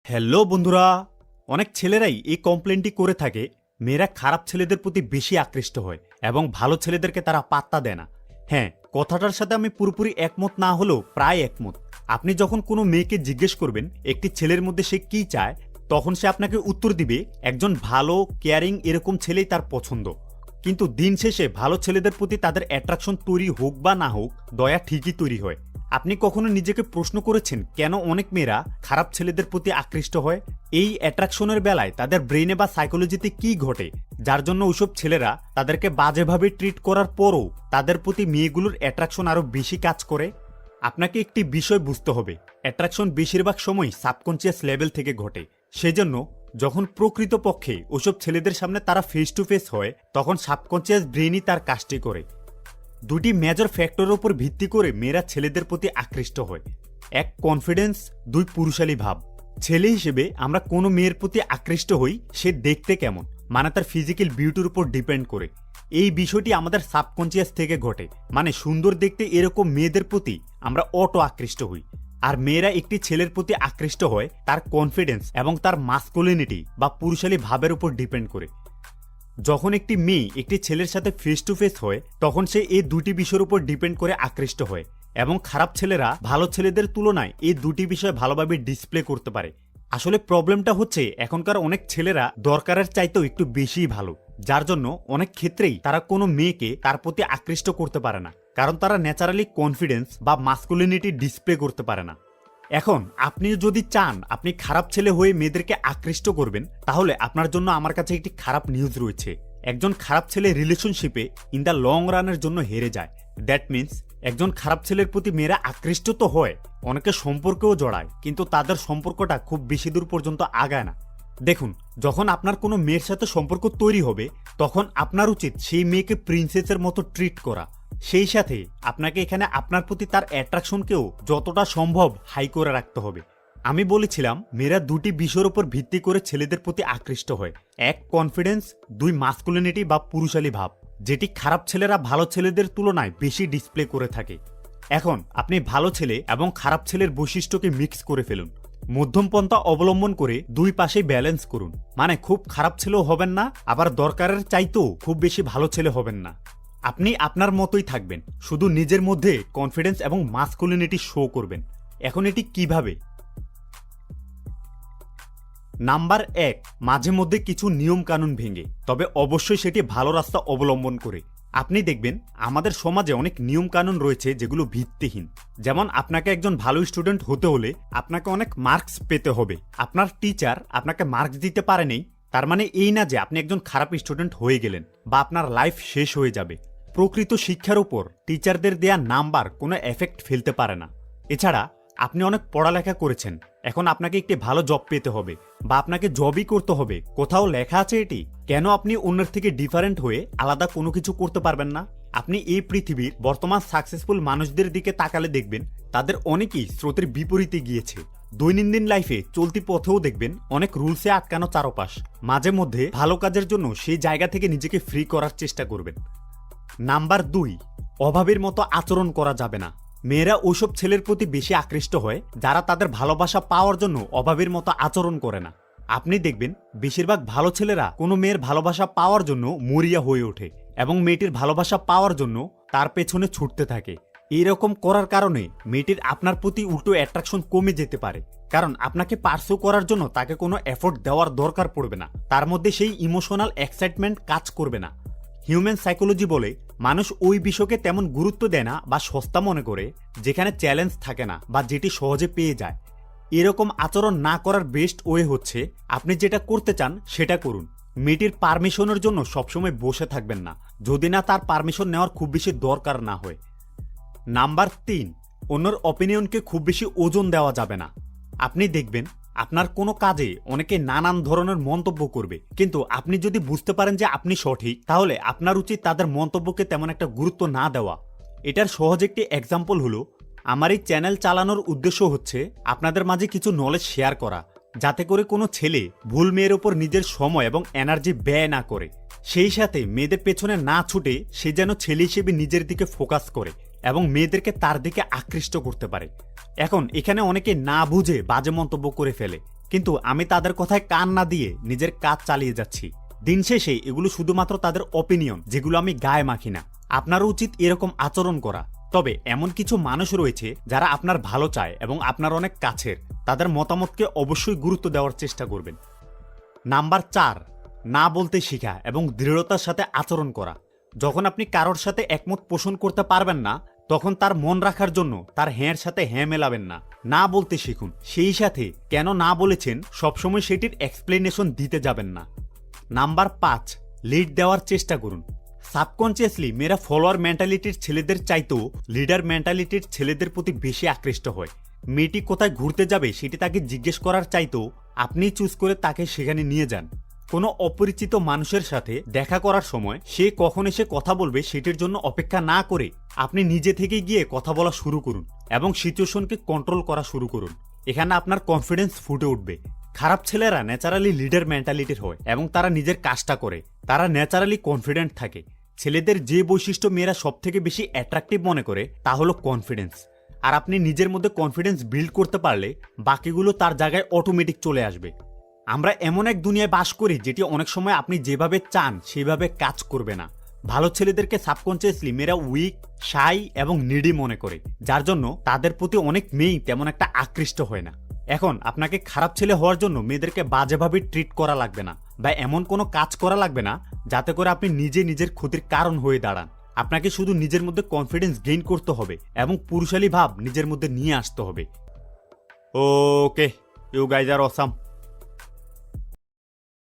Hello বন্ধুরা, অনেক ছেলেরাই এই কমপ্লেনটি করে থাকে মেয়েরা খারাপ ছেলেদের প্রতি বেশি আকৃষ্ট হয় এবং ভালো ছেলেদেরকে তারা পাত্তা দেয় না। হ্যাঁ, কথাটার সাথে আমি পুরোপুরি একমত না হলেও প্রায় একমত। আপনি যখন কোনো মেয়েকে জিজ্ঞেস করবেন একটি ছেলের মধ্যে সে কি চায়, তখন সে আপনাকে উত্তর দিবে একজন ভালো কেয়ারিং এরকম ছেলেই তার পছন্দ। কিন্তু দিন শেষে ভালো ছেলেদের প্রতি তাদের অ্যাট্রাকশন তৈরি হোক বা না হোক, দয়া ঠিকই তৈরি হয়। আপনি কখনো নিজেকে প্রশ্ন করেছেন কেন অনেক মেয়েরা খারাপ ছেলেদের প্রতি আকৃষ্ট হয়? এই অ্যাট্রাকশনের বেলায় তাদের ব্রেনে বা সাইকোলজিতে কি ঘটে যার জন্য ওইসব ছেলেরা তাদেরকে বাজেভাবে ট্রিট করার পরও তাদের প্রতি মেয়েগুলোর অ্যাট্রাকশন আরও বেশি কাজ করে? আপনাকে একটি বিষয় বুঝতে হবে, অ্যাট্রাকশন বেশিরভাগ সময় সাবকনসিয়াস লেভেল থেকে ঘটে। সেজন্য যখন প্রকৃতপক্ষে ওসব ছেলেদের সামনে তারা ফেস টু ফেস হয়, তখন সাবকনসিয়াস ব্রেনই তার কাজটি করে। দুটি মেজর ফ্যাক্টরের উপর ভিত্তি করে মেয়েরা ছেলেদের প্রতি আকৃষ্ট হয়। এক, কনফিডেন্স, দুই, পুরুষালী ভাব। ছেলে হিসেবে আমরা কোনো মেয়ের প্রতি আকৃষ্ট হই সে দেখতে কেমন, মানে তার ফিজিক্যাল বিউটির উপর ডিপেন্ড করে। এই বিষয়টি আমাদের সাবকনসিয়াস থেকে ঘটে, মানে সুন্দর দেখতে এরকম মেয়েদের প্রতি আমরা অটো আকৃষ্ট হই। আর মেয়েরা একটি ছেলের প্রতি আকৃষ্ট হয় তার কনফিডেন্স এবং তার মাস্কুলিনিটি বা পুরুষালী ভাবের উপর ডিপেন্ড করে। যখন একটি মেয়ে একটি ছেলের সাথে ফেস টু ফেস হয়, তখন সে এই দুটি বিষয়ের উপর ডিপেন্ড করে আকৃষ্ট হয়। এবং খারাপ ছেলেরা ভালো ছেলেদের তুলনায় এই দুটি বিষয় ভালোভাবে ডিসপ্লে করতে পারে। আসলে প্রবলেমটা হচ্ছে এখনকার অনেক ছেলেরা দরকারের চাইতেও একটু বেশিই ভালো, যার জন্য অনেক ক্ষেত্রেই তারা কোনো মেয়েকে তার প্রতি আকৃষ্ট করতে পারে না, কারণ তারা ন্যাচারালি কনফিডেন্স বা মাস্কুলিনিটি ডিসপ্লে করতে পারে না। এখন আপনি যদি চান আপনি খারাপ ছেলে হয়ে মেয়েদেরকে আকৃষ্ট করবেন, তাহলে আপনার জন্য আমার কাছে একটি খারাপ নিউজ রয়েছে। একজন খারাপ ছেলে রিলেশনশিপে ইন দ্য লং রানের জন্য হেরে যায়। দ্যাট মিন্স একজন খারাপ ছেলের প্রতি মেয়েরা আকৃষ্ট তো হয়, অনেকে সম্পর্কেও জড়ায়, কিন্তু তাদের সম্পর্কটা খুব বেশি দূর পর্যন্ত আগায় না। দেখুন, যখন আপনার কোনো মেয়ের সাথে সম্পর্ক তৈরি হবে, তখন আপনার উচিত সেই মেয়েকে প্রিন্সেসের মতো ট্রিট করা। সেই সাথে আপনাকে এখানে আপনার প্রতি তার অ্যাট্রাকশনকেও যতটা সম্ভব হাই করে রাখতে হবে। আমি বলেছিলাম মেয়েরা দুটি বিষয়ের উপর ভিত্তি করে ছেলেদের প্রতি আকৃষ্ট হয়। এক, কনফিডেন্স, দুই, মাস্কুলিনিটি বা পুরুষালী ভাব, যেটি খারাপ ছেলেরা ভালো ছেলেদের তুলনায় বেশি ডিসপ্লে করে থাকে। এখন আপনি ভালো ছেলে এবং খারাপ ছেলের বৈশিষ্ট্যকে মিক্স করে ফেলুন। মধ্যম পন্থা অবলম্বন করে দুই পাশেই ব্যালেন্স করুন, মানে খুব খারাপ ছেলেও হবেন না, আবার দরকারের চাইতেও খুব বেশি ভালো ছেলে হবেন না। আপনি আপনার মতোই থাকবেন, শুধু নিজের মধ্যে কনফিডেন্স এবং মাস্কুলিনিটি শো করবেন। এখন এটি কিভাবে? নাম্বার 1, মাঝে মধ্যে কিছু নিয়ম কানুন ভেঙে, তবে অবশ্যই সেটি ভালো রাস্তা অবলম্বন করে। আপনি দেখবেন আমাদের সমাজে অনেক নিয়ম কানুন রয়েছে যেগুলো ভিত্তিহীন। যেমন আপনাকে একজন ভালো স্টুডেন্ট হতে হলে আপনাকে অনেক মার্কস পেতে হবে। আপনার টিচার আপনাকে মার্কস দিতে পারেনি, তার মানে এই না যে আপনি একজন খারাপ স্টুডেন্ট হয়ে গেলেন বা আপনার লাইফ শেষ হয়ে যাবে। প্রকৃত শিক্ষার উপর টিচারদের দেয়া নাম্বার কোনো এফেক্ট ফেলতে পারে না। এছাড়া আপনি অনেক পড়ালেখা করেছেন, এখন আপনাকে একটি ভালো জব পেতে হবে বা আপনাকে জবই করতে হবে, কোথাও লেখা আছে এটি? কেন আপনি অন্যের থেকে ডিফারেন্ট হয়ে আলাদা কোনো কিছু করতে পারবেন না? আপনি এই পৃথিবীর বর্তমান সাকসেসফুল মানুষদের দিকে তাকালে দেখবেন তাদের অনেকেই স্রোতের বিপরীতে গিয়েছে। দৈনন্দিন লাইফে চলতি পথেও দেখবেন অনেক রুলসে আটকানো চারপাশ। মাঝে মধ্যে ভালো কাজের জন্য সেই জায়গা থেকে নিজেকে ফ্রি করার চেষ্টা করবেন। নাম্বার 2, অভাবের মতো আচরণ করা যাবে না। মেয়েরা ওইসব ছেলের প্রতি বেশি আকৃষ্ট হয় যারা তাদের ভালোবাসা পাওয়ার জন্য অভাবের মতো আচরণ করে না। আপনি দেখবেন বেশিরভাগ ভালো ছেলেরা কোনো মেয়ের ভালোবাসা পাওয়ার জন্য মরিয়া হয়ে ওঠে এবং মেয়েটির ভালোবাসা পাওয়ার জন্য তার পেছনে ছুটতে থাকে। এইরকম করার কারণে মেয়েটির আপনার প্রতি উল্টো অ্যাট্রাকশন কমে যেতে পারে, কারণ আপনাকে পার্সু করার জন্য তাকে কোনো এফোর্ট দেওয়ার দরকার পড়বে না, তার মধ্যে সেই ইমোশনাল এক্সাইটমেন্ট কাজ করবে না। হিউম্যান সাইকোলজি বলে মানুষ ওই বিষয়কে তেমন গুরুত্ব দেয় না বা সস্তা মনে করে যেখানে চ্যালেঞ্জ থাকে না বা যেটি সহজে পেয়ে যায়। এরকম আচরণ না করার বেস্ট ওয়ে হচ্ছে আপনি যেটা করতে চান সেটা করুন। মেয়েটির পারমিশনের জন্য সবসময় বসে থাকবেন না, যদি না তার পারমিশন নেওয়ার খুব বেশি দরকার না হয়। নাম্বার 3, অন্যের অপিনিয়নকে খুব বেশি ওজন দেওয়া যাবে না। আপনি দেখবেন আপনার কোনো কাজে অনেকে নানান ধরনের মন্তব্য করবে, কিন্তু আপনি যদি বুঝতে পারেন যে আপনি সঠিক, তাহলে আপনার উচিত তাদের মন্তব্যকে তেমন একটা গুরুত্ব না দেওয়া। এটার সহজ একটি এক্সাম্পল হলো, আমার এই চ্যানেল চালানোর উদ্দেশ্য হচ্ছে আপনাদের মাঝে কিছু নলেজ শেয়ার করা, যাতে করে কোনো ছেলে ভুল মেয়ের ওপর নিজের সময় এবং এনার্জি ব্যয় না করে, সেই সাথে মেয়েদের পেছনে না ছুটে সে যেন ছেলে হিসেবে নিজের দিকে ফোকাস করে এবং মেয়েদেরকে তার দিকে আকৃষ্ট করতে পারে। এখন এখানে অনেকে না বুঝে বাজে মন্তব্য করে ফেলে, কিন্তু আমি তাদের কথায় কান না দিয়ে নিজের কাজ চালিয়ে যাচ্ছি। দিন শেষে এগুলো শুধুমাত্র তাদের অপিনিয়ন, যেগুলো আমি গায়ে মাখি না। আপনারও উচিত এরকম আচরণ করা। তবে এমন কিছু মানুষ রয়েছে যারা আপনার ভালো চায় এবং আপনার অনেক কাছের, তাদের মতামতকে অবশ্যই গুরুত্ব দেওয়ার চেষ্টা করবেন। নাম্বার 4, না বলতে শেখা এবং দৃঢ়তার সাথে আচরণ করা। যখন আপনি কারোর সাথে একমত পোষণ করতে পারবেন না, তখন তার মন রাখার জন্য তার হ্যাঁর সাথে হ্যাঁ মেলাবেন না, না বলতে শিখুন। সেই সাথে কেন না বলেছেন সবসময় সেটির এক্সপ্লেনেশন দিতে যাবেন না। নাম্বার 5, লিড দেওয়ার চেষ্টা করুন। সাবকনসিয়াসলি মেয়েরা ফলোয়ার মেন্টালিটির ছেলেদের চাইতেও লিডার মেন্টালিটির ছেলেদের প্রতি বেশি আকৃষ্ট হয়। মেয়েটি কোথায় ঘুরতে যাবে সেটি তাকে জিজ্ঞেস করার চাইতেও আপনি চুজ করে তাকে সেখানে নিয়ে যান। কোনো অপরিচিত মানুষের সাথে দেখা করার সময় সে কখন এসে কথা বলবে সেটির জন্য অপেক্ষা না করে আপনি নিজে থেকে গিয়ে কথা বলা শুরু করুন এবং সিচুয়েশনকে কন্ট্রোল করা শুরু করুন। এখানে আপনার কনফিডেন্স ফুটে উঠবে। খারাপ ছেলেরা ন্যাচারালি লিডার মেন্টালিটির হয় এবং তারা নিজের কাজটা করে, তারা ন্যাচারালি কনফিডেন্ট থাকে। ছেলেদের যে বৈশিষ্ট্য মেয়েরা সব থেকে বেশি অ্যাট্রাকটিভ মনে করে তা হলো কনফিডেন্স। আর আপনি নিজের মধ্যে কনফিডেন্স বিল্ড করতে পারলে বাকিগুলো তার জায়গায় অটোমেটিক চলে আসবে। আমরা এমন এক দুনিয়ায় বাস করি যেটি অনেক সময় আপনি যেভাবে চান সেভাবে কাজ করবে না। ভালো ছেলেদেরকে সাবকনসিয়াসলি মেয়েরা উইক, শাই এবং নিডি মনে করে, যার জন্য তাদের প্রতি অনেক মেয়েই তেমন একটা আকৃষ্ট হয় না। এখন আপনাকে খারাপ ছেলে হওয়ার জন্য মেয়েদেরকে বাজেভাবে ট্রিট করা লাগবে না, বা এমন কোনো কাজ করা লাগবে না যাতে করে আপনি নিজে নিজের ক্ষতির কারণ হয়ে দাঁড়ান। আপনাকে শুধু নিজের মধ্যে কনফিডেন্স গেইন করতে হবে এবং পুরুষালী ভাব নিজের মধ্যে নিয়ে আসতে হবে। ওকে, ইউ গাইজ আর অসাম।